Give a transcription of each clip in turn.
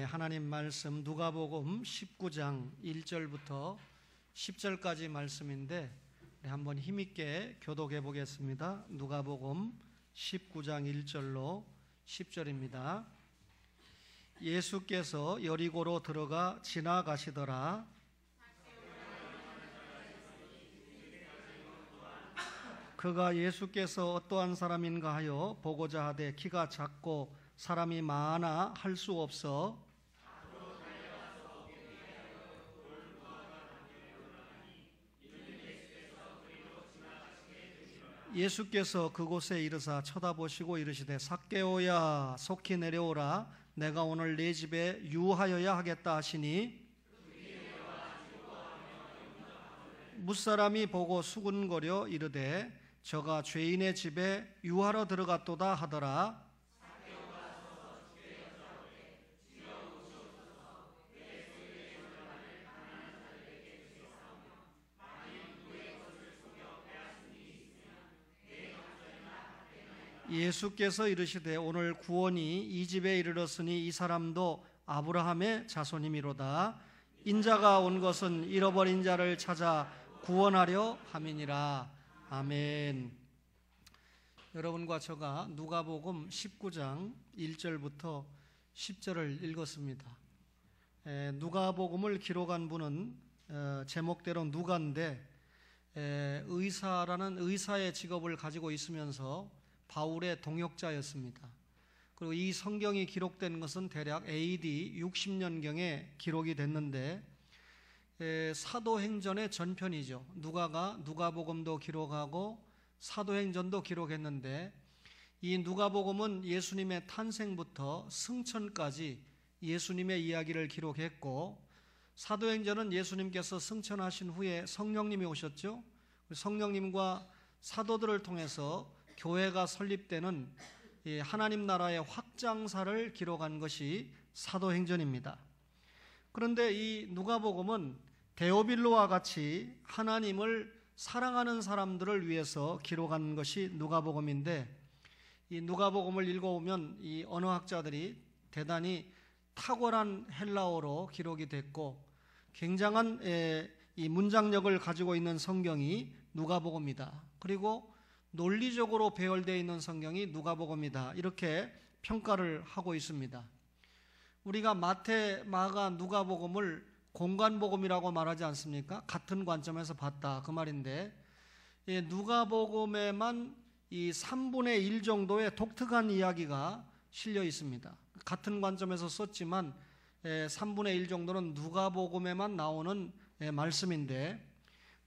하나님 말씀 누가복음 19장 1절부터 10절까지 말씀인데 한번 힘있게 교독해 보겠습니다. 누가복음 19장 1절로 10절입니다. 예수께서 여리고로 들어가 지나가시더라. 그가 예수께서 어떠한 사람인가 하여 보고자 하되 키가 작고 사람이 많아 할 수 없어 예수께서 그곳에 이르사 쳐다보시고 이르시되 삭개오야 속히 내려오라 내가 오늘 네 집에 유하여야 하겠다 하시니 뭇사람이 보고 수군거려 이르되 저가 죄인의 집에 유하러 들어갔도다 하더라. 예수께서 이르시되 오늘 구원이 이 집에 이르렀으니 이 사람도 아브라함의 자손이미로다. 인자가 온 것은 잃어버린 자를 찾아 구원하려 함이니라. 아멘. 여러분과 저가 누가복음 19장 1절부터 10절을 읽었습니다. 누가복음을 기록한 분은 제목대로 누가인데 의사라는 의사의 직업을 가지고 있으면서 바울의 동역자였습니다. 그리고 이 성경이 기록된 것은 대략 AD 60년경에 기록이 됐는데 사도행전의 전편이죠. 누가가 누가복음도 기록하고 사도행전도 기록했는데 이 누가복음은 예수님의 탄생부터 승천까지 예수님의 이야기를 기록했고 사도행전은 예수님께서 승천하신 후에 성령님이 오셨죠. 성령님과 사도들을 통해서 교회가 설립되는 하나님 나라의 확장사를 기록한 것이 사도행전입니다. 그런데 이 누가복음은 데오빌로와 같이 하나님을 사랑하는 사람들을 위해서 기록한 것이 누가복음인데 이 누가복음을 읽어보면 이 언어학자들이 대단히 탁월한 헬라어로 기록이 됐고 굉장한 이 문장력을 가지고 있는 성경이 누가복음이다. 그리고 논리적으로 배열되어 있는 성경이 누가복음이다. 이렇게 평가를 하고 있습니다. 우리가 마태, 마가, 누가복음을 공관복음이라고 말하지 않습니까? 같은 관점에서 봤다 그 말인데 누가복음에만 이 3분의 1 정도의 독특한 이야기가 실려 있습니다. 같은 관점에서 썼지만 3분의 1 정도는 누가복음에만 나오는 말씀인데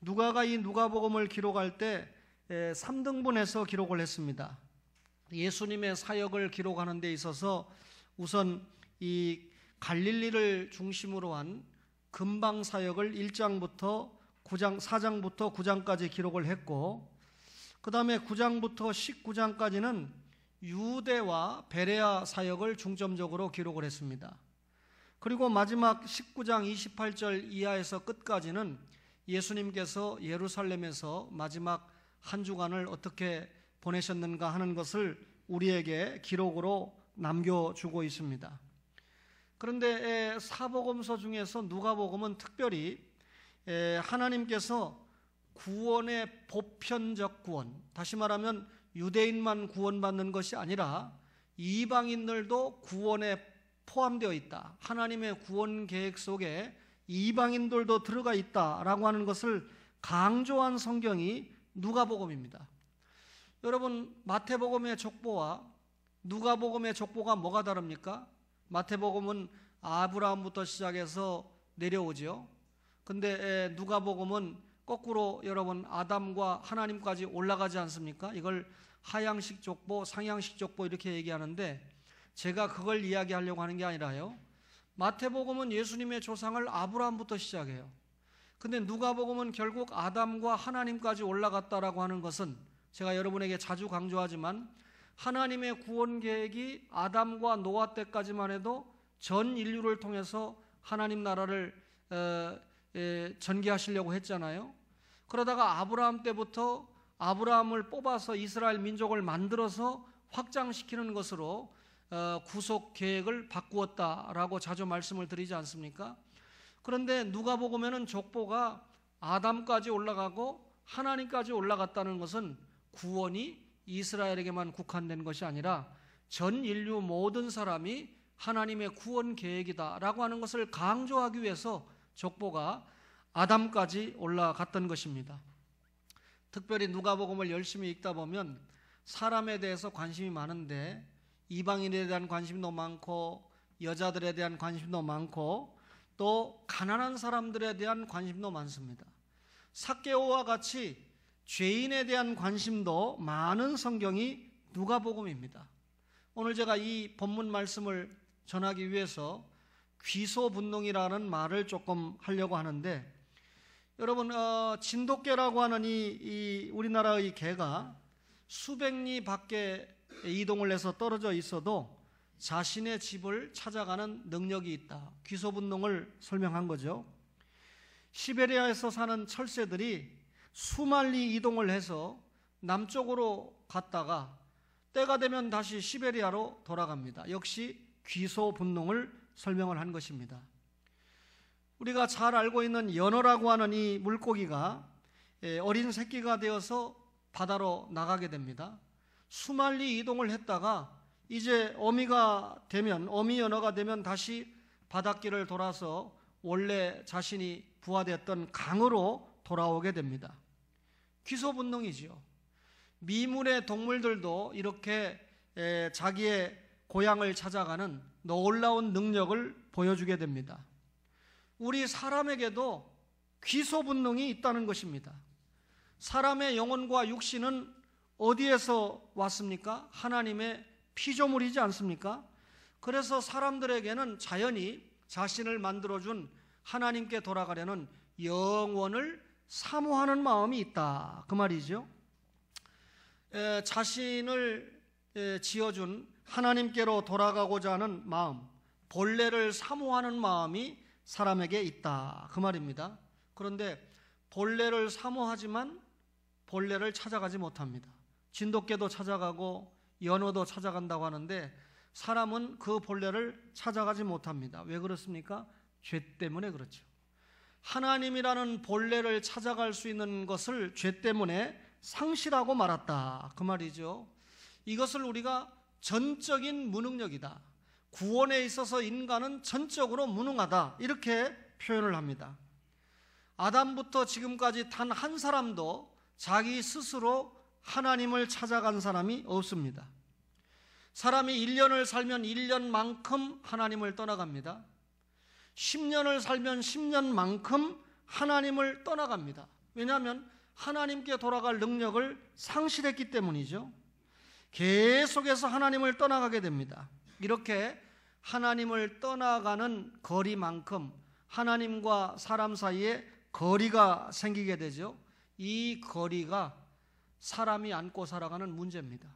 누가가 이 누가복음을 기록할 때 3등분해서 기록을 했습니다. 예수님의 사역을 기록하는 데 있어서 우선 이 갈릴리를 중심으로 한 금방 사역을 1장부터 9장, 4장부터 9장까지 기록을 했고 그 다음에 9장부터 19장까지는 유대와 베레아 사역을 중점적으로 기록을 했습니다. 그리고 마지막 19장 28절 이하에서 끝까지는 예수님께서 예루살렘에서 마지막 한 주간을 어떻게 보내셨는가 하는 것을 우리에게 기록으로 남겨주고 있습니다. 그런데 사복음서 중에서 누가복음은 특별히 하나님께서 구원의 보편적 구원, 다시 말하면 유대인만 구원받는 것이 아니라 이방인들도 구원에 포함되어 있다. 하나님의 구원 계획 속에 이방인들도 들어가 있다라고 하는 것을 강조한 성경이 누가복음입니다. 여러분 마태복음의 족보와 누가복음의 족보가 뭐가 다릅니까? 마태복음은 아브라함부터 시작해서 내려오죠. 근데 누가복음은 거꾸로 여러분 아담과 하나님까지 올라가지 않습니까? 이걸 하향식 족보, 상향식 족보 이렇게 얘기하는데 제가 그걸 이야기하려고 하는 게 아니라요. 마태복음은 예수님의 조상을 아브라함부터 시작해요. 근데 누가복음은 결국 아담과 하나님까지 올라갔다라고 하는 것은 제가 여러분에게 자주 강조하지만 하나님의 구원 계획이 아담과 노아 때까지만 해도 전 인류를 통해서 하나님 나라를 전개하시려고 했잖아요. 그러다가 아브라함 때부터 아브라함을 뽑아서 이스라엘 민족을 만들어서 확장시키는 것으로 구속 계획을 바꾸었다라고 자주 말씀을 드리지 않습니까? 그런데 누가복음에는 족보가 아담까지 올라가고 하나님까지 올라갔다는 것은 구원이 이스라엘에게만 국한된 것이 아니라 전 인류 모든 사람이 하나님의 구원 계획이다라고 하는 것을 강조하기 위해서 족보가 아담까지 올라갔던 것입니다. 특별히 누가복음을 열심히 읽다 보면 사람에 대해서 관심이 많은데 이방인에 대한 관심도 많고 여자들에 대한 관심도 많고 또 가난한 사람들에 대한 관심도 많습니다. 삭개오와 같이 죄인에 대한 관심도 많은 성경이 누가복음입니다. 오늘 제가 이 본문 말씀을 전하기 위해서 귀소분농이라는 말을 조금 하려고 하는데, 여러분 진돗개라고 하는 이 우리나라의 개가 수백 리 밖에 이동을 해서 떨어져 있어도 자신의 집을 찾아가는 능력이 있다. 귀소분농을 설명한 거죠. 시베리아에서 사는 철새들이 수만리 이동을 해서 남쪽으로 갔다가 때가 되면 다시 시베리아로 돌아갑니다. 역시 귀소분농을 설명을 한 것입니다. 우리가 잘 알고 있는 연어라고 하는 이 물고기가 어린 새끼가 되어서 바다로 나가게 됩니다. 수만리 이동을 했다가 이제 어미 연어가 되면 다시 바닷길을 돌아서 원래 자신이 부화되었던 강으로 돌아오게 됩니다. 귀소분농이지요. 미문의 동물들도 이렇게 자기의 고향을 찾아가는 놀라운 능력을 보여주게 됩니다. 우리 사람에게도 귀소분농이 있다는 것입니다. 사람의 영혼과 육신은 어디에서 왔습니까? 하나님의 피조물이지 않습니까? 그래서 사람들에게는 자연히 자신을 만들어준 하나님께 돌아가려는 영원을 사모하는 마음이 있다, 그 말이죠. 자신을 지어준 하나님께로 돌아가고자 하는 마음, 본래를 사모하는 마음이 사람에게 있다, 그 말입니다. 그런데 본래를 사모하지만 본래를 찾아가지 못합니다. 진돗개도 찾아가고 연어도 찾아간다고 하는데 사람은 그 본래를 찾아가지 못합니다. 왜 그렇습니까? 죄 때문에 그렇죠. 하나님이라는 본래를 찾아갈 수 있는 것을 죄 때문에 상실하고 말았다, 그 말이죠. 이것을 우리가 전적인 무능력이다, 구원에 있어서 인간은 전적으로 무능하다, 이렇게 표현을 합니다. 아담부터 지금까지 단 한 사람도 자기 스스로 하나님을 찾아간 사람이 없습니다. 사람이 1년을 살면 1년만큼 하나님을 떠나갑니다. 10년을 살면 10년만큼 하나님을 떠나갑니다. 왜냐하면 하나님께 돌아갈 능력을 상실했기 때문이죠. 계속해서 하나님을 떠나가게 됩니다. 이렇게 하나님을 떠나가는 거리만큼 하나님과 사람 사이에 거리가 생기게 되죠. 이 거리가 사람이 안고 살아가는 문제입니다.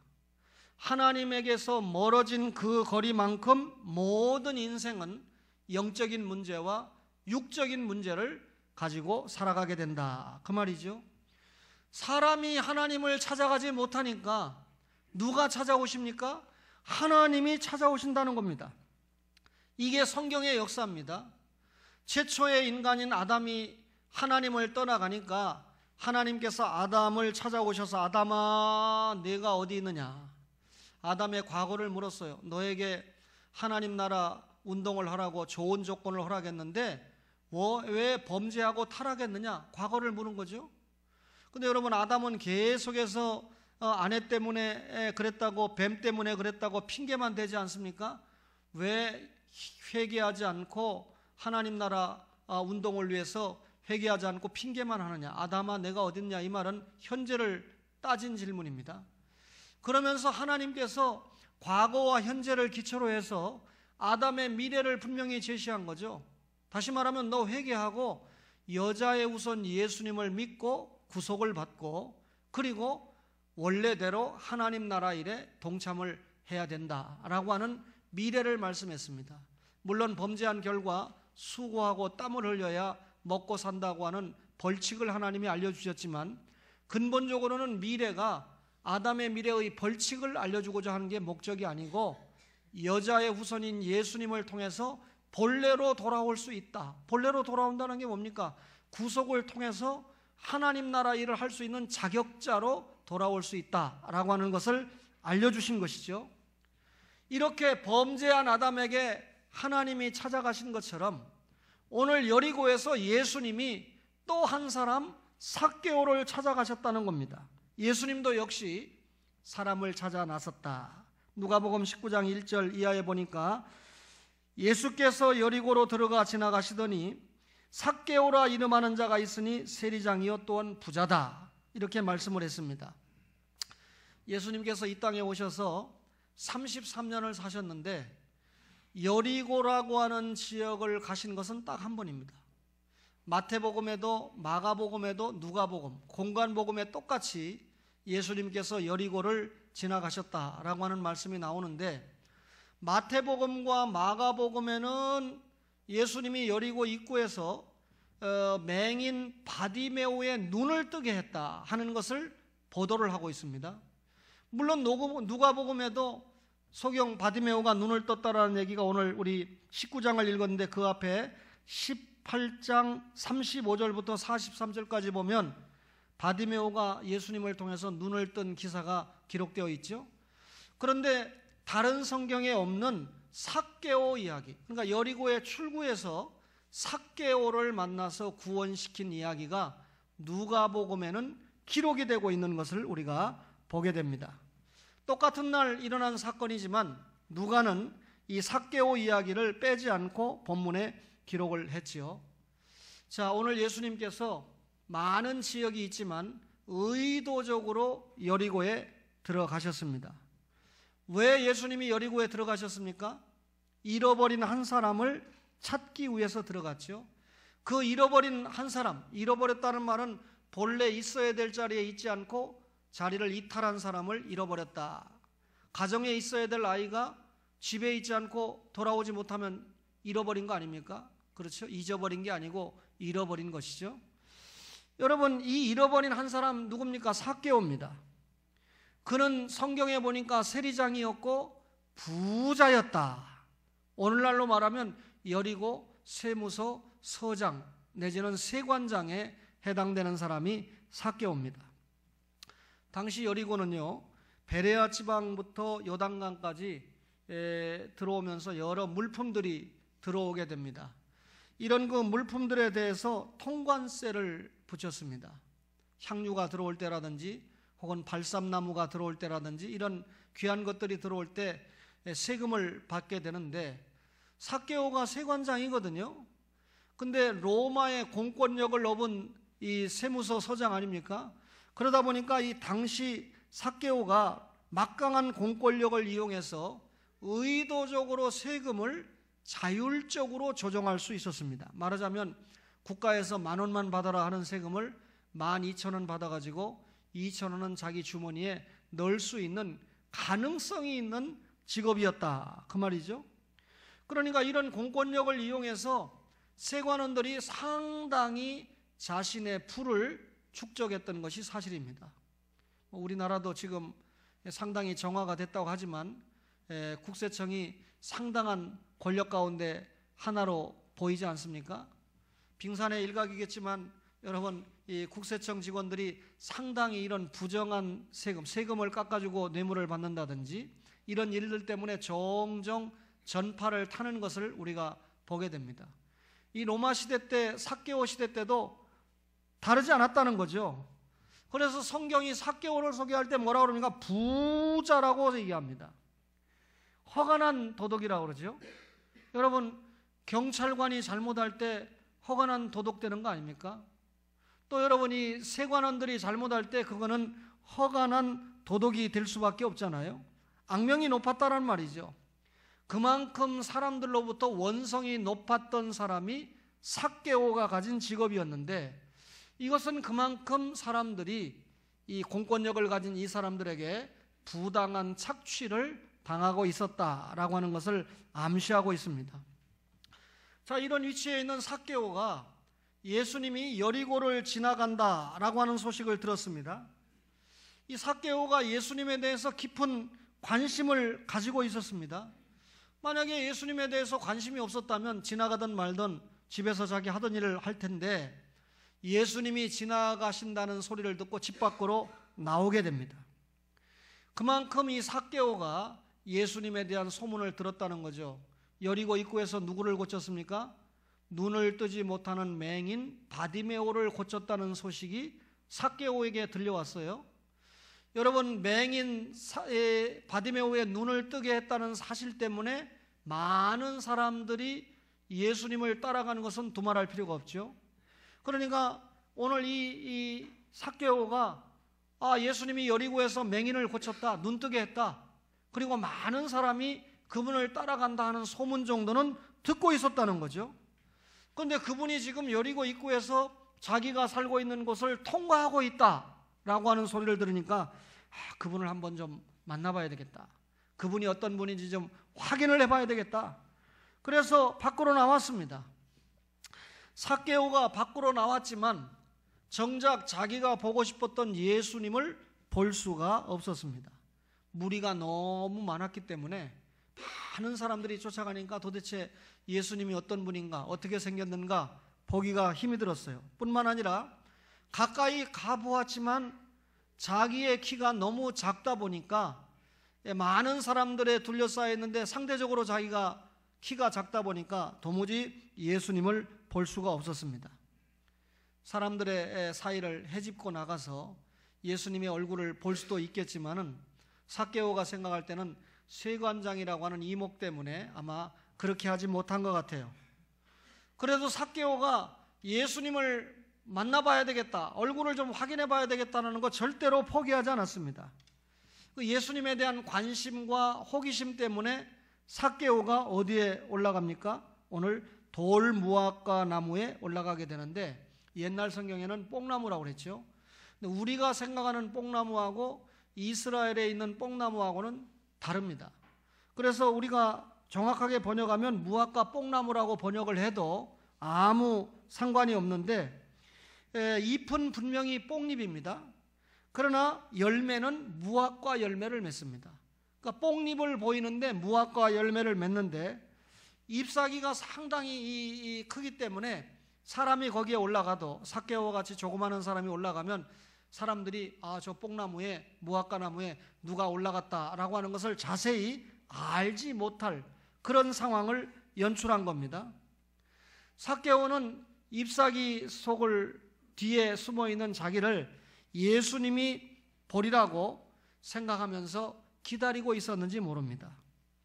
하나님에게서 멀어진 그 거리만큼 모든 인생은 영적인 문제와 육적인 문제를 가지고 살아가게 된다, 그 말이죠. 사람이 하나님을 찾아가지 못하니까 누가 찾아오십니까? 하나님이 찾아오신다는 겁니다. 이게 성경의 역사입니다. 최초의 인간인 아담이 하나님을 떠나가니까 하나님께서 아담을 찾아오셔서 아담아, 네가 어디 있느냐? 아담의 과거를 물었어요. 너에게 하나님 나라 운동을 하라고 좋은 조건을 허락했는데 왜 범죄하고 타락했느냐? 과거를 물은 거죠. 근데 여러분, 아담은 계속해서 아내 때문에 그랬다고, 뱀 때문에 그랬다고 핑계만 대지 않습니까? 왜 회개하지 않고 하나님 나라 운동을 위해서 회개하지 않고 핑계만 하느냐? 아담아, 내가 어딨냐? 이 말은 현재를 따진 질문입니다. 그러면서 하나님께서 과거와 현재를 기초로 해서 아담의 미래를 분명히 제시한 거죠. 다시 말하면 너 회개하고 여자의 우선 예수님을 믿고 구속을 받고 그리고 원래대로 하나님 나라 일에 동참을 해야 된다라고 하는 미래를 말씀했습니다. 물론 범죄한 결과 수고하고 땀을 흘려야 먹고 산다고 하는 벌칙을 하나님이 알려주셨지만 근본적으로는 미래가 아담의 미래의 벌칙을 알려주고자 하는 게 목적이 아니고 여자의 후손인 예수님을 통해서 본래로 돌아올 수 있다. 본래로 돌아온다는 게 뭡니까? 구속을 통해서 하나님 나라 일을 할 수 있는 자격자로 돌아올 수 있다라고 하는 것을 알려주신 것이죠. 이렇게 범죄한 아담에게 하나님이 찾아가신 것처럼 오늘 여리고에서 예수님이 또 한 사람 삭개오를 찾아가셨다는 겁니다. 예수님도 역시 사람을 찾아 나섰다. 누가복음 19장 1절 이하에 보니까 예수께서 여리고로 들어가 지나가시더니 삭개오라 이름하는 자가 있으니 세리장이요 또한 부자다, 이렇게 말씀을 했습니다. 예수님께서 이 땅에 오셔서 33년을 사셨는데 여리고라고 하는 지역을 가신 것은 딱 한 번입니다. 마태복음에도 마가복음에도 누가복음, 공관복음에 똑같이 예수님께서 여리고를 지나가셨다라고 하는 말씀이 나오는데, 마태복음과 마가복음에는 예수님이 여리고 입구에서 맹인 바디메오의 눈을 뜨게 했다 하는 것을 보도를 하고 있습니다. 물론 누가복음에도 소경 바디메오가 눈을 떴다라는 얘기가 오늘 우리 19장을 읽었는데 그 앞에 18장 35절부터 43절까지 보면 바디메오가 예수님을 통해서 눈을 뜬 기사가 기록되어 있죠. 그런데 다른 성경에 없는 삭개오 이야기, 그러니까 여리고의 출구에서 삭개오를 만나서 구원시킨 이야기가 누가복음에는 기록이 되고 있는 것을 우리가 보게 됩니다. 똑같은 날 일어난 사건이지만 누가는 이 삭개오 이야기를 빼지 않고 본문에 기록을 했지요. 자, 오늘 예수님께서 많은 지역이 있지만 의도적으로 여리고에 들어가셨습니다. 왜 예수님이 여리고에 들어가셨습니까? 잃어버린 한 사람을 찾기 위해서 들어갔죠. 그 잃어버린 한 사람, 잃어버렸다는 말은 본래 있어야 될 자리에 있지 않고 자리를 이탈한 사람을 잃어버렸다. 가정에 있어야 될 아이가 집에 있지 않고 돌아오지 못하면 잃어버린 거 아닙니까? 그렇죠? 잊어버린 게 아니고 잃어버린 것이죠. 여러분, 이 잃어버린 한 사람 누굽니까? 삭개오입니다. 그는 성경에 보니까 세리장이었고 부자였다. 오늘날로 말하면 여리고 세무서 서장 내지는 세관장에 해당되는 사람이 삭개오입니다. 당시 여리고는요, 베레아 지방부터 요단강까지 들어오면서 여러 물품들이 들어오게 됩니다. 이런 그 물품들에 대해서 통관세를 붙였습니다. 향유가 들어올 때라든지 혹은 발삼나무가 들어올 때라든지 이런 귀한 것들이 들어올 때 세금을 받게 되는데, 삭개오가 세관장이거든요. 근데 로마의 공권력을 업은 이 세무서 서장 아닙니까? 그러다 보니까 이 당시 삭개오가 막강한 공권력을 이용해서 의도적으로 세금을 자율적으로 조정할 수 있었습니다. 말하자면 국가에서 10,000원만 받아라 하는 세금을 12,000원 받아가지고 2,000원은 자기 주머니에 넣을 수 있는 가능성이 있는 직업이었다, 그 말이죠. 그러니까 이런 공권력을 이용해서 세관원들이 상당히 자신의 부를 축적했던 것이 사실입니다. 우리나라도 지금 상당히 정화가 됐다고 하지만 국세청이 상당한 권력 가운데 하나로 보이지 않습니까? 빙산의 일각이겠지만 여러분, 이 국세청 직원들이 상당히 이런 부정한 세금을 깎아주고 뇌물을 받는다든지 이런 일들 때문에 종종 전파를 타는 것을 우리가 보게 됩니다. 이 로마 시대 때, 삭개오 시대 때도 다르지 않았다는 거죠. 그래서 성경이 삭개오를 소개할 때 뭐라고 그럽니까? 부자라고 얘기합니다. 허가 난 도덕이라고 그러죠. 여러분, 경찰관이 잘못할 때 허가 난 도덕 되는 거 아닙니까? 또 여러분이 세관원들이 잘못할 때 그거는 허가 난 도덕이 될 수밖에 없잖아요. 악명이 높았다는 말이죠. 그만큼 사람들로부터 원성이 높았던 사람이 삭개오가 가진 직업이었는데, 이것은 그만큼 사람들이 이 공권력을 가진 이 사람들에게 부당한 착취를 당하고 있었다라고 하는 것을 암시하고 있습니다. 자, 이런 위치에 있는 삭개오가 예수님이 여리고를 지나간다라고 하는 소식을 들었습니다. 이 삭개오가 예수님에 대해서 깊은 관심을 가지고 있었습니다. 만약에 예수님에 대해서 관심이 없었다면 지나가든 말든 집에서 자기 하던 일을 할 텐데 예수님이 지나가신다는 소리를 듣고 집 밖으로 나오게 됩니다. 그만큼 이 삭개오가 예수님에 대한 소문을 들었다는 거죠. 여리고 입구에서 누구를 고쳤습니까? 눈을 뜨지 못하는 맹인 바디메오를 고쳤다는 소식이 삭개오에게 들려왔어요. 여러분, 맹인 바디메오의 눈을 뜨게 했다는 사실 때문에 많은 사람들이 예수님을 따라가는 것은 두말할 필요가 없죠. 그러니까 오늘 이 삭개오가 예수님이 여리고에서 맹인을 고쳤다, 눈 뜨게 했다, 그리고 많은 사람이 그분을 따라간다 하는 소문 정도는 듣고 있었다는 거죠. 그런데 그분이 지금 여리고 입구에서 자기가 살고 있는 곳을 통과하고 있다라고 하는 소리를 들으니까 그분을 한번 좀 만나봐야 되겠다, 그분이 어떤 분인지 좀 확인을 해봐야 되겠다. 그래서 밖으로 나왔습니다. 삭개오가 밖으로 나왔지만 정작 자기가 보고 싶었던 예수님을 볼 수가 없었습니다. 무리가 너무 많았기 때문에 많은 사람들이 쫓아가니까 도대체 예수님이 어떤 분인가, 어떻게 생겼는가 보기가 힘이 들었어요. 뿐만 아니라 가까이 가보았지만 자기의 키가 너무 작다 보니까, 많은 사람들에 둘러싸여 있는데 상대적으로 자기가 키가 작다 보니까 도무지 예수님을 볼 수가 없었습니다. 사람들의 사이를 헤집고 나가서 예수님의 얼굴을 볼 수도 있겠지만은 삭개오가 생각할 때는 세관장이라고 하는 이목 때문에 아마 그렇게 하지 못한 것 같아요. 그래도 삭개오가 예수님을 만나봐야 되겠다, 얼굴을 좀 확인해 봐야 되겠다는 거 절대로 포기하지 않았습니다. 그 예수님에 대한 관심과 호기심 때문에 삭개오가 어디에 올라갑니까? 오늘 돌무화과 나무에 올라가게 되는데, 옛날 성경에는 뽕나무라고 그랬죠. 근데 우리가 생각하는 뽕나무하고 이스라엘에 있는 뽕나무하고는 다릅니다. 그래서 우리가 정확하게 번역하면 무화과 뽕나무라고 번역을 해도 아무 상관이 없는데, 잎은 분명히 뽕잎입니다. 그러나 열매는 무화과 열매를 맺습니다. 그러니까 뽕잎을 보이는데 무화과 열매를 맺는데, 잎사귀가 상당히 크기 때문에 사람이 거기에 올라가도, 삭개오와 같이 조그마한 사람이 올라가면 사람들이 저 뽕나무에, 무화과 나무에 누가 올라갔다라고 하는 것을 자세히 알지 못할 그런 상황을 연출한 겁니다. 삭개오는 잎사귀 속을 뒤에 숨어있는 자기를 예수님이 보리라고 생각하면서 기다리고 있었는지 모릅니다.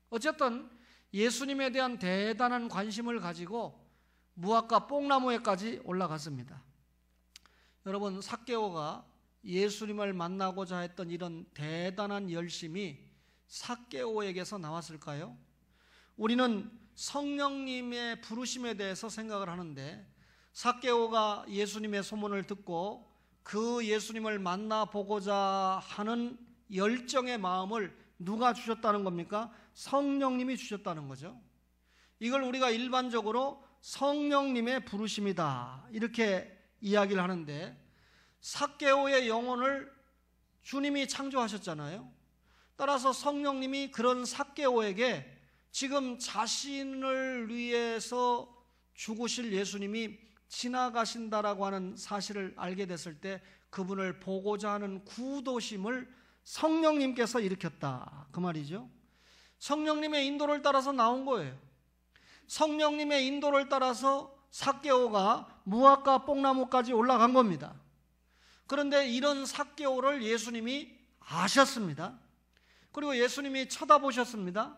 어쨌든 예수님에 대한 대단한 관심을 가지고 무화과 뽕나무에까지 올라갔습니다. 여러분, 삭개오가 예수님을 만나고자 했던 이런 대단한 열심이 삭개오에게서 나왔을까요? 우리는 성령님의 부르심에 대해서 생각을 하는데, 삭개오가 예수님의 소문을 듣고 그 예수님을 만나보고자 하는 열정의 마음을 누가 주셨다는 겁니까? 성령님이 주셨다는 거죠. 이걸 우리가 일반적으로 성령님의 부르심이다 이렇게 이야기를 하는데, 삭개오의 영혼을 주님이 창조하셨잖아요. 따라서 성령님이 그런 삭개오에게 지금 자신을 위해서 죽으실 예수님이 지나가신다라고 하는 사실을 알게 됐을 때 그분을 보고자 하는 구도심을 성령님께서 일으켰다, 그 말이죠. 성령님의 인도를 따라서 나온 거예요. 성령님의 인도를 따라서 삭개오가 무화과 뽕나무까지 올라간 겁니다. 그런데 이런 삭개오를 예수님이 아셨습니다. 그리고 예수님이 쳐다보셨습니다.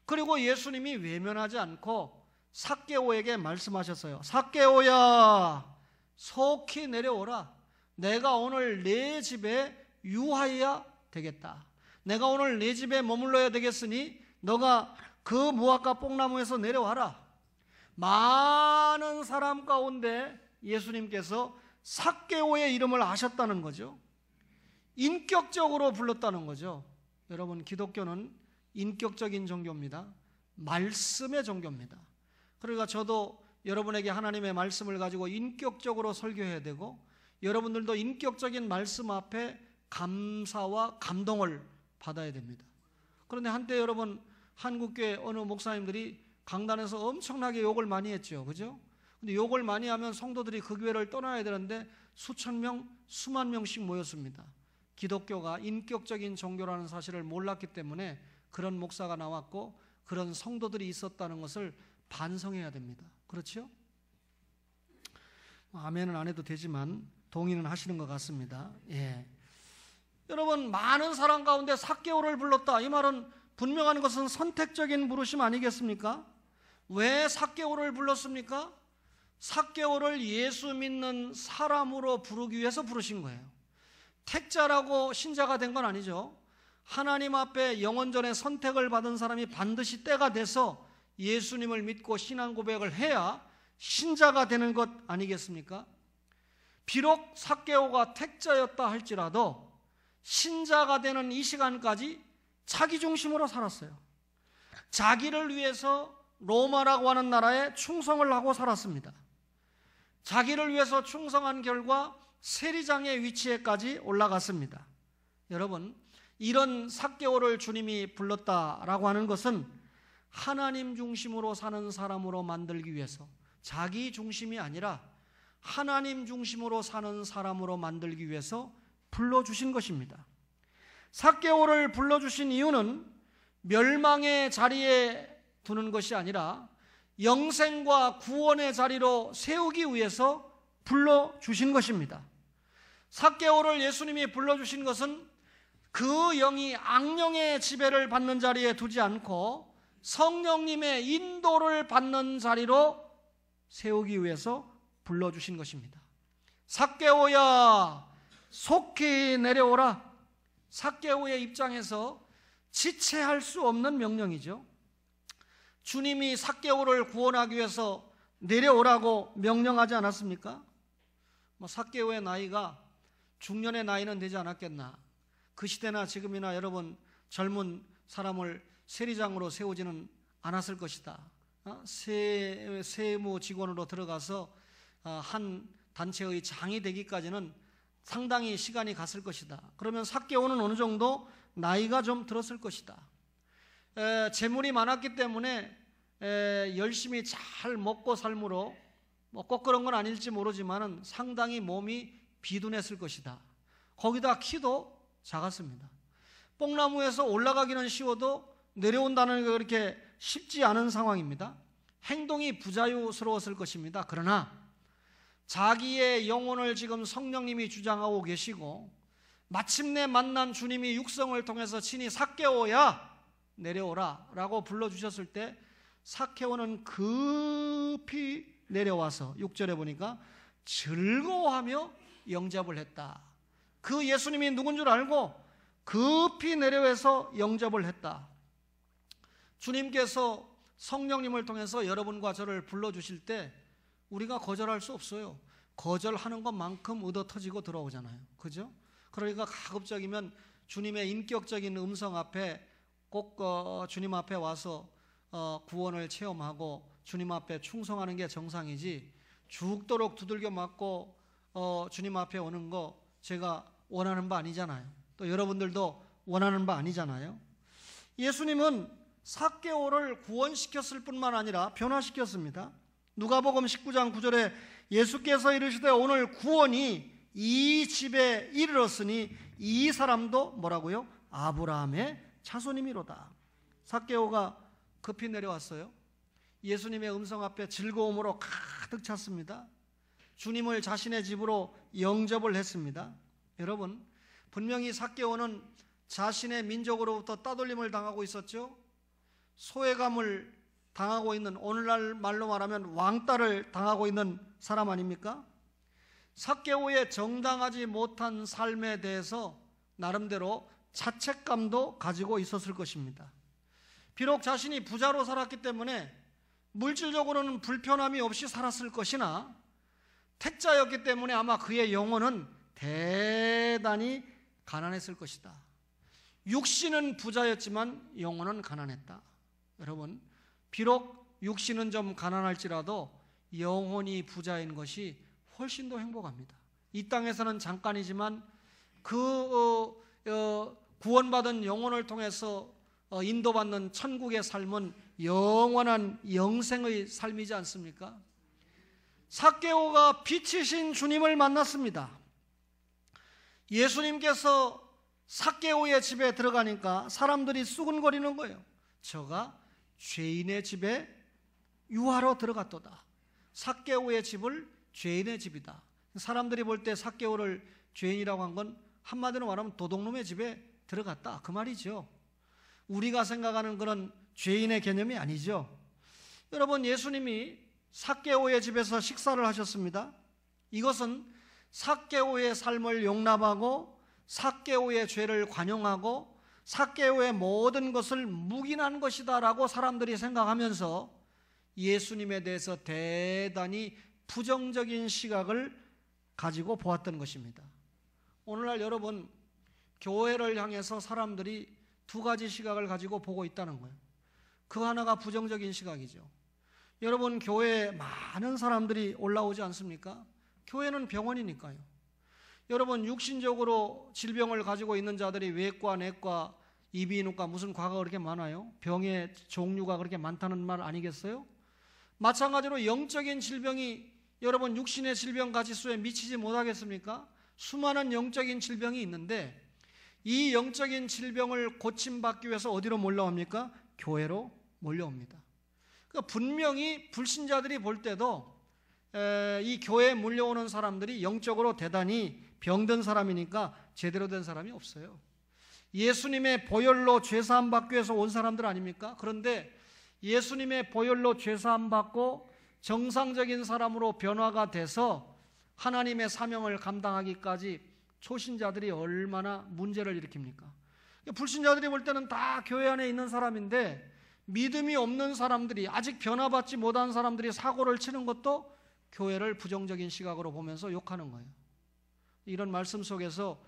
그리고 예수님이 외면하지 않고 삭개오에게 말씀하셨어요. 삭개오야, 속히 내려오라. 내가 오늘 내 집에 유하여야 되겠다. 내가 오늘 내 집에 머물러야 되겠으니 너가 그 무화과 뽕나무에서 내려와라. 많은 사람 가운데 예수님께서 삭개오의 이름을 아셨다는 거죠. 인격적으로 불렀다는 거죠. 여러분, 기독교는 인격적인 종교입니다. 말씀의 종교입니다. 그러니까 저도 여러분에게 하나님의 말씀을 가지고 인격적으로 설교해야 되고, 여러분들도 인격적인 말씀 앞에 감사와 감동을 받아야 됩니다. 그런데 한때 여러분, 한국교회 어느 목사님들이 강단에서 엄청나게 욕을 많이 했죠. 그죠? 근데 욕을 많이 하면 성도들이 그 교회를 떠나야 되는데 수천 명, 수만 명씩 모였습니다. 기독교가 인격적인 종교라는 사실을 몰랐기 때문에 그런 목사가 나왔고 그런 성도들이 있었다는 것을 반성해야 됩니다. 그렇죠? 아멘은 안 해도 되지만 동의는 하시는 것 같습니다. 예. 여러분, 많은 사람 가운데 삭개오를 불렀다. 이 말은 분명한 것은 선택적인 부르심 아니겠습니까? 왜 삭개오를 불렀습니까? 삭개오를 예수 믿는 사람으로 부르기 위해서 부르신 거예요. 택자라고 신자가 된 건 아니죠. 하나님 앞에 영원전에 선택을 받은 사람이 반드시 때가 돼서 예수님을 믿고 신앙 고백을 해야 신자가 되는 것 아니겠습니까? 비록 삭개오가 택자였다 할지라도 신자가 되는 이 시간까지 자기 중심으로 살았어요. 자기를 위해서 로마라고 하는 나라에 충성을 하고 살았습니다. 자기를 위해서 충성한 결과 세리장의 위치에까지 올라갔습니다. 여러분, 이런 삭개오를 주님이 불렀다라고 하는 것은 하나님 중심으로 사는 사람으로 만들기 위해서, 자기 중심이 아니라 하나님 중심으로 사는 사람으로 만들기 위해서 불러주신 것입니다. 삭개오를 불러주신 이유는 멸망의 자리에 두는 것이 아니라 영생과 구원의 자리로 세우기 위해서 불러주신 것입니다. 삭개오를 예수님이 불러주신 것은 그 영이 악령의 지배를 받는 자리에 두지 않고 성령님의 인도를 받는 자리로 세우기 위해서 불러주신 것입니다. 삭개오야, 속히 내려오라. 삭개오의 입장에서 지체할 수 없는 명령이죠. 주님이 삭개오를 구원하기 위해서 내려오라고 명령하지 않았습니까? 삭개오의 나이가 중년의 나이는 되지 않았겠나. 그 시대나 지금이나 여러분 젊은 사람을 세리장으로 세우지는 않았을 것이다. 세무 직원으로 들어가서 한 단체의 장이 되기까지는 상당히 시간이 갔을 것이다. 그러면 삭개오는 어느 정도 나이가 좀 들었을 것이다. 재물이 많았기 때문에 열심히 잘 먹고 살므로 꼭 그런 건 아닐지 모르지만은 상당히 몸이 비둔했을 것이다. 거기다 키도 작았습니다. 뽕나무에서 올라가기는 쉬워도 내려온다는 게 그렇게 쉽지 않은 상황입니다. 행동이 부자유스러웠을 것입니다. 그러나 자기의 영혼을 지금 성령님이 주장하고 계시고 마침내 만난 주님이 육성을 통해서 친히 삭개오야 내려오라 라고 불러주셨을 때 삭개오는 급히 내려와서 6절에 보니까 즐거워하며 영접을 했다. 그 예수님이 누군 줄 알고 급히 내려와서 영접을 했다. 주님께서 성령님을 통해서 여러분과 저를 불러주실 때 우리가 거절할 수 없어요. 거절하는 것만큼 얻어 터지고 들어오잖아요. 그죠? 그러니까 가급적이면 주님의 인격적인 음성 앞에 꼭 주님 앞에 와서 구원을 체험하고 주님 앞에 충성하는 게 정상이지, 죽도록 두들겨 맞고 주님 앞에 오는 거 제가 원하는 바 아니잖아요. 또 여러분들도 원하는 바 아니잖아요. 예수님은 삭개오를 구원시켰을 뿐만 아니라 변화시켰습니다. 누가복음 19장 9절에 예수께서 이르시되 오늘 구원이 이 집에 이르렀으니 이 사람도 뭐라고요? 아브라함의 자손이미로다. 삭개오가 급히 내려왔어요. 예수님의 음성 앞에 즐거움으로 가득 찼습니다. 주님을 자신의 집으로 영접을 했습니다. 여러분, 분명히 삭개오는 자신의 민족으로부터 따돌림을 당하고 있었죠. 소외감을 당하고 있는, 오늘날 말로 말하면 왕따를 당하고 있는 사람 아닙니까? 삭개오의 정당하지 못한 삶에 대해서 나름대로 자책감도 가지고 있었을 것입니다. 비록 자신이 부자로 살았기 때문에 물질적으로는 불편함이 없이 살았을 것이나 택자였기 때문에 아마 그의 영혼은 대단히 가난했을 것이다. 육신은 부자였지만 영혼은 가난했다. 여러분, 비록 육신은 좀 가난할지라도 영혼이 부자인 것이 훨씬 더 행복합니다. 이 땅에서는 잠깐이지만 그 구원받은 영혼을 통해서 인도받는 천국의 삶은 영원한 영생의 삶이지 않습니까? 삭개오가 빛이신 주님을 만났습니다. 예수님께서 삭개오의 집에 들어가니까 사람들이 수군거리는 거예요. 저가 죄인의 집에 유하러 들어갔도다. 삭개오의 집을 죄인의 집이다. 사람들이 볼 때 삭개오를 죄인이라고 한 건 한마디로 말하면 도둑놈의 집에 들어갔다, 그 말이죠. 우리가 생각하는 그런 죄인의 개념이 아니죠. 여러분, 예수님이 삭개오의 집에서 식사를 하셨습니다. 이것은 삭개오의 삶을 용납하고 삭개오의 죄를 관용하고 삭개오의 모든 것을 묵인한 것이다라고 사람들이 생각하면서 예수님에 대해서 대단히 부정적인 시각을 가지고 보았던 것입니다. 오늘날 여러분, 교회를 향해서 사람들이 두 가지 시각을 가지고 보고 있다는 거예요. 그 하나가 부정적인 시각이죠. 여러분, 교회에 많은 사람들이 올라오지 않습니까? 교회는 병원이니까요. 여러분, 육신적으로 질병을 가지고 있는 자들이 외과, 내과, 이비인후과 무슨 과가 그렇게 많아요? 병의 종류가 그렇게 많다는 말 아니겠어요? 마찬가지로 영적인 질병이 여러분 육신의 질병 가지수에 미치지 못하겠습니까? 수많은 영적인 질병이 있는데 이 영적인 질병을 고침받기 위해서 어디로 몰려옵니까? 교회로 몰려옵니다. 그러니까 분명히 불신자들이 볼 때도 이 교회에 몰려오는 사람들이 영적으로 대단히 병든 사람이니까 제대로 된 사람이 없어요. 예수님의 보혈로 죄사함 받기 위해서 온 사람들 아닙니까? 그런데 예수님의 보혈로 죄사함 받고 정상적인 사람으로 변화가 돼서 하나님의 사명을 감당하기까지 초신자들이 얼마나 문제를 일으킵니까? 불신자들이 볼 때는 다 교회 안에 있는 사람인데 믿음이 없는 사람들이, 아직 변화받지 못한 사람들이 사고를 치는 것도 교회를 부정적인 시각으로 보면서 욕하는 거예요. 이런 말씀 속에서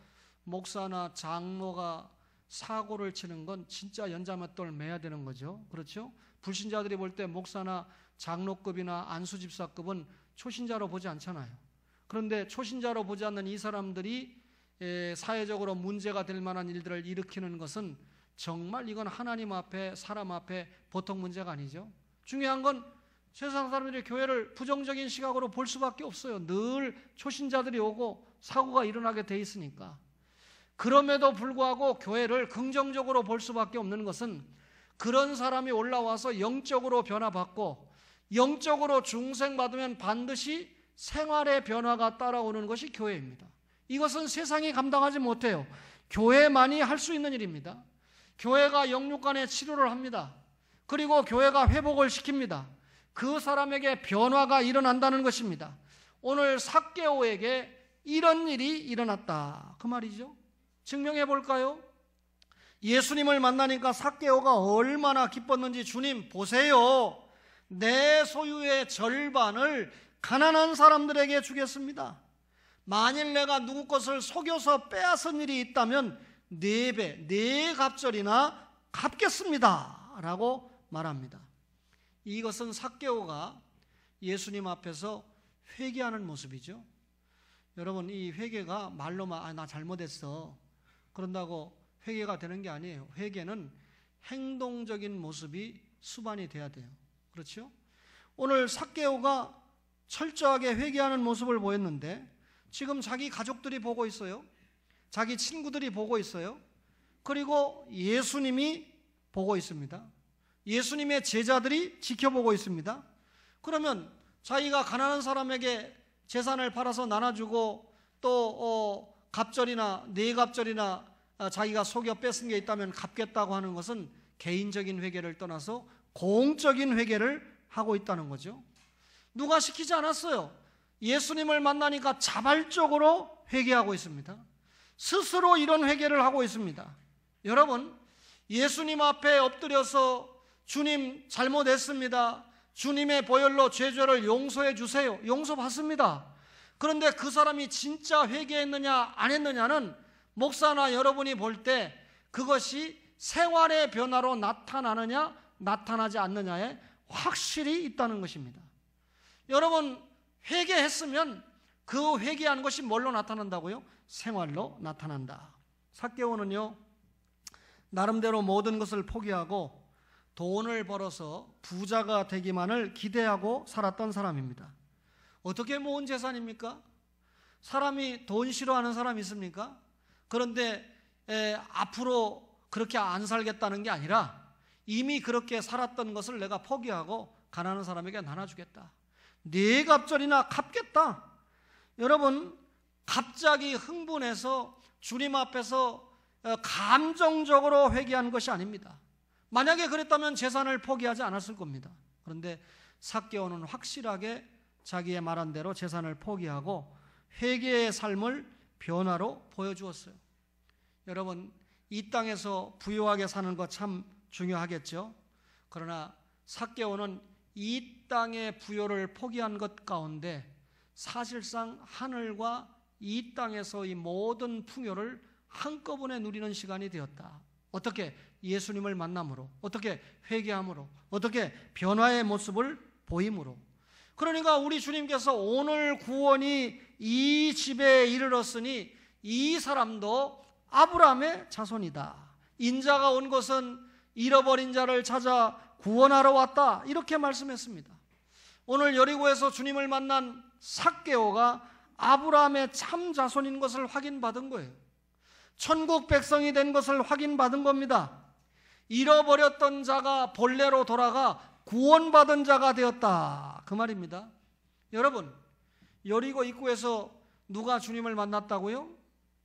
목사나 장로가 사고를 치는 건 진짜 연자맷돌 매야 되는 거죠. 그렇죠? 불신자들이 볼 때 목사나 장로급이나 안수집사급은 초신자로 보지 않잖아요. 그런데 초신자로 보지 않는 이 사람들이 사회적으로 문제가 될 만한 일들을 일으키는 것은 정말 이건 하나님 앞에, 사람 앞에 보통 문제가 아니죠. 중요한 건 세상 사람들이 교회를 부정적인 시각으로 볼 수밖에 없어요. 늘 초신자들이 오고 사고가 일어나게 돼 있으니까. 그럼에도 불구하고 교회를 긍정적으로 볼 수밖에 없는 것은 그런 사람이 올라와서 영적으로 변화받고 영적으로 중생받으면 반드시 생활의 변화가 따라오는 것이 교회입니다. 이것은 세상이 감당하지 못해요. 교회만이 할 수 있는 일입니다. 교회가 영육간의 치료를 합니다. 그리고 교회가 회복을 시킵니다. 그 사람에게 변화가 일어난다는 것입니다. 오늘 삭개오에게 이런 일이 일어났다, 그 말이죠. 증명해 볼까요? 예수님을 만나니까 삭개오가 얼마나 기뻤는지, 주님 보세요, 내 소유의 절반을 가난한 사람들에게 주겠습니다. 만일 내가 누구 것을 속여서 빼앗은 일이 있다면 4배, 4갑절이나 갚겠습니다 라고 말합니다. 이것은 삭개오가 예수님 앞에서 회개하는 모습이죠. 여러분, 이 회개가 말로만 나 잘못했어 그런다고 회개가 되는 게 아니에요. 회개는 행동적인 모습이 수반이 돼야 돼요. 그렇죠? 오늘 삭개오가 철저하게 회개하는 모습을 보였는데 지금 자기 가족들이 보고 있어요. 자기 친구들이 보고 있어요. 그리고 예수님이 보고 있습니다. 예수님의 제자들이 지켜보고 있습니다. 그러면 자기가 가난한 사람에게 재산을 팔아서 나눠주고 또 갑절이나 4갑절이나 자기가 속여 뺏은 게 있다면 갚겠다고 하는 것은 개인적인 회개를 떠나서 공적인 회개를 하고 있다는 거죠. 누가 시키지 않았어요. 예수님을 만나니까 자발적으로 회개하고 있습니다. 스스로 이런 회개를 하고 있습니다. 여러분, 예수님 앞에 엎드려서 주님 잘못했습니다, 주님의 보혈로 죄를 용서해 주세요, 용서받습니다. 그런데 그 사람이 진짜 회개했느냐 안 했느냐는 목사나 여러분이 볼 때 그것이 생활의 변화로 나타나느냐 나타나지 않느냐에 확실히 있다는 것입니다. 여러분, 회개했으면 그 회개한 것이 뭘로 나타난다고요? 생활로 나타난다. 삭개오는요, 나름대로 모든 것을 포기하고 돈을 벌어서 부자가 되기만을 기대하고 살았던 사람입니다. 어떻게 모은 재산입니까? 사람이 돈 싫어하는 사람이 있습니까? 그런데 앞으로 그렇게 안 살겠다는 게 아니라 이미 그렇게 살았던 것을 내가 포기하고 가난한 사람에게 나눠주겠다. 네 갑절이나 갚겠다. 여러분, 갑자기 흥분해서 주님 앞에서 감정적으로 회개한 것이 아닙니다. 만약에 그랬다면 재산을 포기하지 않았을 겁니다. 그런데 삭개오는 확실하게 자기의 말한 대로 재산을 포기하고 회개의 삶을 변화로 보여주었어요. 여러분, 이 땅에서 부유하게 사는 것 참 중요하겠죠. 그러나 삭개오는 이 땅의 부요를 포기한 것 가운데 사실상 하늘과 이 땅에서의 모든 풍요를 한꺼번에 누리는 시간이 되었다. 어떻게? 예수님을 만남으로, 어떻게? 회개함으로, 어떻게? 변화의 모습을 보임으로. 그러니까 우리 주님께서 오늘 구원이 이 집에 이르렀으니 이 사람도 아브라함의 자손이다. 인자가 온 것은 잃어버린 자를 찾아 구원하러 왔다. 이렇게 말씀했습니다. 오늘 여리고에서 주님을 만난 삭개오가 아브라함의 참 자손인 것을 확인받은 거예요. 천국 백성이 된 것을 확인받은 겁니다. 잃어버렸던 자가 본래로 돌아가 구원받은 자가 되었다. 그 말입니다. 여러분, 여리고 입구에서 누가 주님을 만났다고요?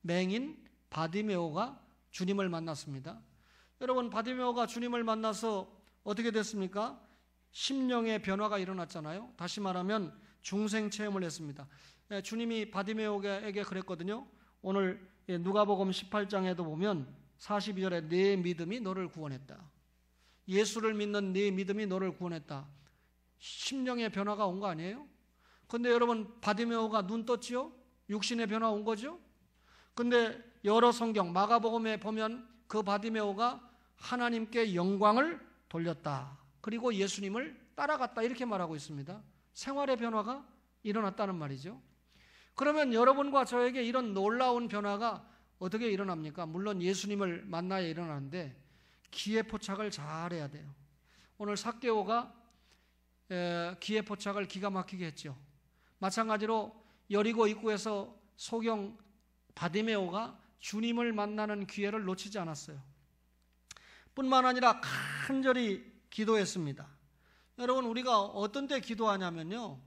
맹인 바디메오가 주님을 만났습니다. 여러분, 바디메오가 주님을 만나서 어떻게 됐습니까? 심령의 변화가 일어났잖아요. 다시 말하면 중생 체험을 했습니다. 주님이 바디메오에게 그랬거든요. 오늘 누가복음 18장에도 보면 42절에 네 믿음이 너를 구원했다. 예수를 믿는 네 믿음이 너를 구원했다. 심령의 변화가 온 거 아니에요? 근데 여러분, 바디메오가 눈 떴지요? 육신의 변화 온 거죠? 근데 여러 성경 마가복음에 보면 그 바디메오가 하나님께 영광을 돌렸다. 그리고 예수님을 따라갔다. 이렇게 말하고 있습니다. 생활의 변화가 일어났다는 말이죠. 그러면 여러분과 저에게 이런 놀라운 변화가 어떻게 일어납니까? 물론 예수님을 만나야 일어나는데 기회 포착을 잘 해야 돼요. 오늘 삭개오가 기회 포착을 기가 막히게 했죠. 마찬가지로 여리고 입구에서 소경 바디메오가 주님을 만나는 기회를 놓치지 않았어요. 뿐만 아니라 간절히 기도했습니다. 여러분, 우리가 어떤 때 기도하냐면요,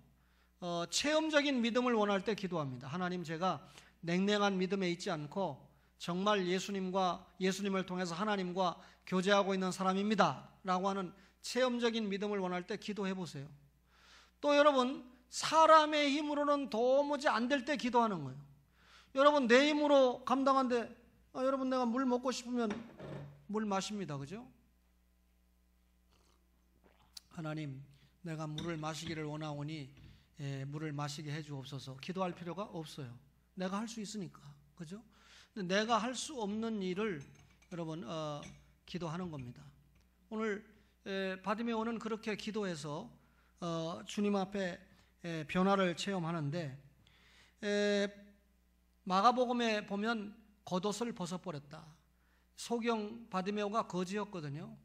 체험적인 믿음을 원할 때 기도합니다. 하나님, 제가 냉랭한 믿음에 있지 않고 정말 예수님을 통해서 하나님과 교제하고 있는 사람입니다 라고 하는 체험적인 믿음을 원할 때 기도해 보세요. 또 여러분, 사람의 힘으로는 도무지 안 될 때 기도하는 거예요. 여러분, 내 힘으로 감당한데 여러분, 내가 물 먹고 싶으면 물 마십니다. 그죠? 하나님, 내가 물을 마시기를 원하오니 물을 마시게 해주옵소서. 기도할 필요가 없어요. 내가 할 수 있으니까. 그죠? 근데 내가 할 수 없는 일을 여러분 기도하는 겁니다. 오늘 바디메오는 그렇게 기도해서 주님 앞에 변화를 체험하는데, 마가복음에 보면 겉옷을 벗어버렸다. 소경 바디메오가 거지였거든요.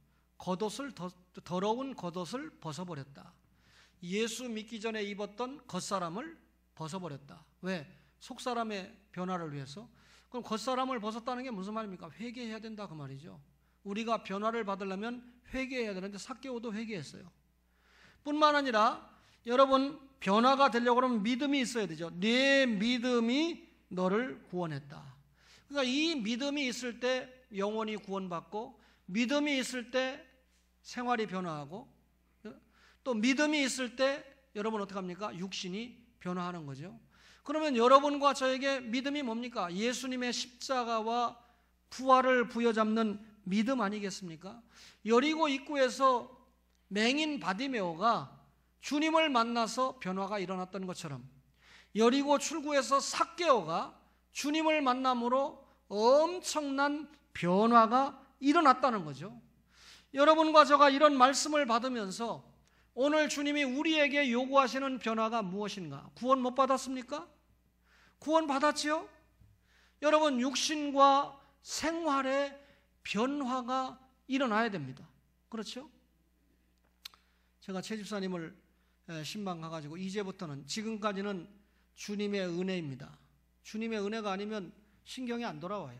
더러운 겉옷을 벗어버렸다. 예수 믿기 전에 입었던 겉사람을 벗어버렸다. 왜? 속사람의 변화를 위해서. 그럼 겉사람을 벗었다는 게 무슨 말입니까? 회개해야 된다 그 말이죠. 우리가 변화를 받으려면 회개해야 되는데 삭개오도 회개했어요. 뿐만 아니라 여러분, 변화가 되려고 그러면 믿음이 있어야 되죠. 네 믿음이 너를 구원했다. 그러니까 이 믿음이 있을 때 영혼이 구원받고, 믿음이 있을 때 생활이 변화하고, 또 믿음이 있을 때 여러분 어떻게 합니까? 육신이 변화하는 거죠. 그러면 여러분과 저에게 믿음이 뭡니까? 예수님의 십자가와 부활을 부여잡는 믿음 아니겠습니까? 여리고 입구에서 맹인 바디메오가 주님을 만나서 변화가 일어났던 것처럼 여리고 출구에서 삭개오가 주님을 만남으로 엄청난 변화가 일어났다는 거죠. 여러분과 저가 이런 말씀을 받으면서 오늘 주님이 우리에게 요구하시는 변화가 무엇인가? 구원 못 받았습니까? 구원 받았지요? 여러분, 육신과 생활의 변화가 일어나야 됩니다. 그렇죠? 제가 최 집사님을 신방 가가지고 이제부터는, 지금까지는 주님의 은혜입니다. 주님의 은혜가 아니면 신경이 안 돌아와요.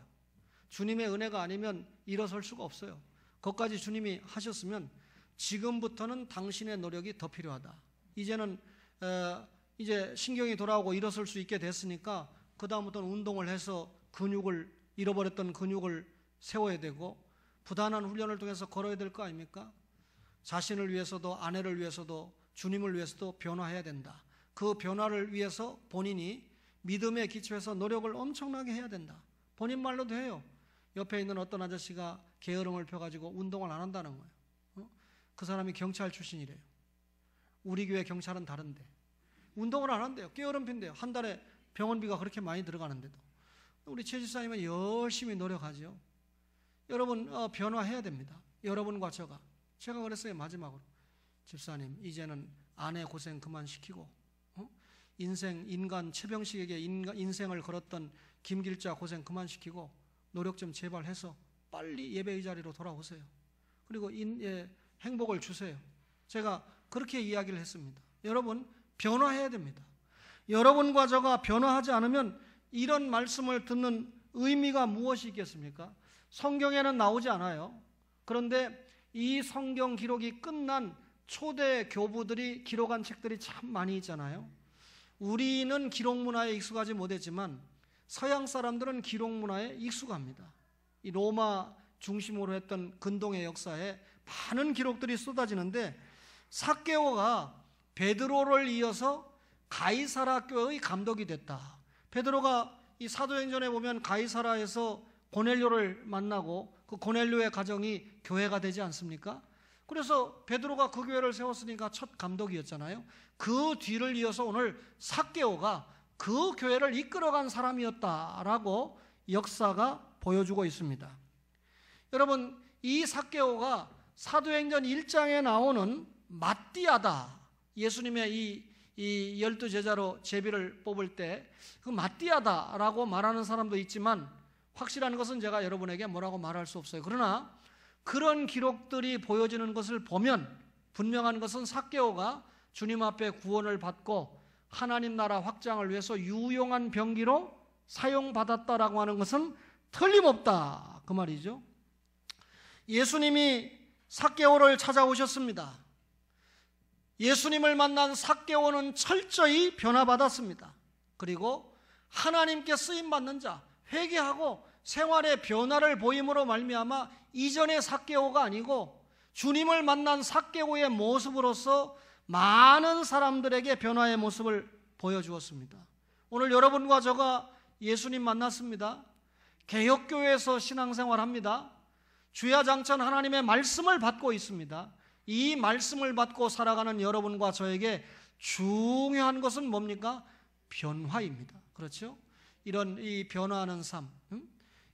주님의 은혜가 아니면 일어설 수가 없어요. 그것까지 주님이 하셨으면 지금부터는 당신의 노력이 더 필요하다. 이제는 이제 신경이 돌아오고 일어설 수 있게 됐으니까 그 다음부터는 운동을 해서 잃어버렸던 근육을 세워야 되고, 부단한 훈련을 통해서 걸어야 될 거 아닙니까? 자신을 위해서도 아내를 위해서도 주님을 위해서도 변화해야 된다. 그 변화를 위해서 본인이 믿음에 기초해서 노력을 엄청나게 해야 된다. 본인 말로도 해요. 옆에 있는 어떤 아저씨가 게으름을 펴가지고 운동을 안 한다는 거예요. 그 사람이 경찰 출신이래요. 우리 교회 경찰은 다른데 운동을 안 한대요. 게으름 핀대요. 한 달에 병원비가 그렇게 많이 들어가는데도. 우리 최 집사님은 열심히 노력하죠. 여러분 변화해야 됩니다. 여러분과 제가 그랬어요. 마지막으로, 집사님 이제는 아내 고생 그만 시키고, 인간 최병식에게 인생을 걸었던 김길자 고생 그만 시키고 노력 좀 제발 해서 빨리 예배의 자리로 돌아오세요. 그리고 행복을 주세요. 제가 그렇게 이야기를 했습니다. 여러분 변화해야 됩니다. 여러분과 저가 변화하지 않으면 이런 말씀을 듣는 의미가 무엇이 있겠습니까? 성경에는 나오지 않아요. 그런데 이 성경 기록이 끝난 초대 교부들이 기록한 책들이 참 많이 있잖아요. 우리는 기록 문화에 익숙하지 못했지만 서양 사람들은 기록 문화에 익숙합니다. 이 로마 중심으로 했던 근동의 역사에 많은 기록들이 쏟아지는데, 삭개오가 베드로를 이어서 가이사라 교회의 감독이 됐다. 베드로가 이 사도행전에 보면 가이사라에서 고넬료를 만나고 그 고넬료의 가정이 교회가 되지 않습니까? 그래서 베드로가 그 교회를 세웠으니까 첫 감독이었잖아요. 그 뒤를 이어서 오늘 삭개오가 그 교회를 이끌어간 사람이었다라고 역사가 보여주고 있습니다. 여러분, 이 삭개오가 사도행전 1장에 나오는 마띠아다, 예수님의 이 12제자로 제비를 뽑을 때 그 마띠아다라고 말하는 사람도 있지만, 확실한 것은 제가 여러분에게 뭐라고 말할 수 없어요. 그러나 그런 기록들이 보여지는 것을 보면 분명한 것은 삭개오가 주님 앞에 구원을 받고 하나님 나라 확장을 위해서 유용한 병기로 사용받았다라고 하는 것은 틀림없다, 그 말이죠. 예수님이 삭개오를 찾아오셨습니다. 예수님을 만난 삭개오는 철저히 변화받았습니다. 그리고 하나님께 쓰임받는 자, 회개하고 생활의 변화를 보임으로 말미암아 이전의 삭개오가 아니고 주님을 만난 삭개오의 모습으로서 많은 사람들에게 변화의 모습을 보여주었습니다. 오늘 여러분과 저가 예수님 만났습니다. 개혁교회에서 신앙생활합니다. 주야장천 하나님의 말씀을 받고 있습니다. 이 말씀을 받고 살아가는 여러분과 저에게 중요한 것은 뭡니까? 변화입니다. 그렇죠? 이런 이 변화하는 삶,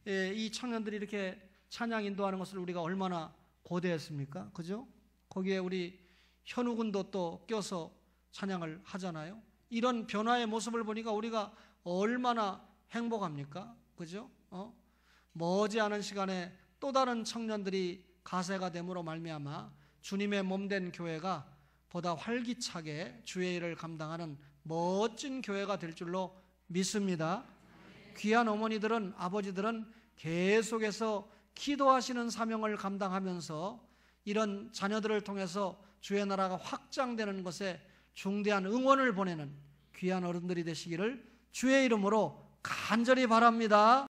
이 청년들이 이렇게 찬양 인도하는 것을 우리가 얼마나 고대했습니까? 그죠? 거기에 우리 현우군도 또 껴서 찬양을 하잖아요. 이런 변화의 모습을 보니까 우리가 얼마나 행복합니까? 그죠? 머지않은 시간에 또 다른 청년들이 가세가 됨으로 말미암아 주님의 몸된 교회가 보다 활기차게 주의 일을 감당하는 멋진 교회가 될 줄로 믿습니다. 귀한 어머니들은, 아버지들은 계속해서 기도하시는 사명을 감당하면서 이런 자녀들을 통해서 주의 나라가 확장되는 것에 중대한 응원을 보내는 귀한 어른들이 되시기를 주의 이름으로 간절히 바랍니다.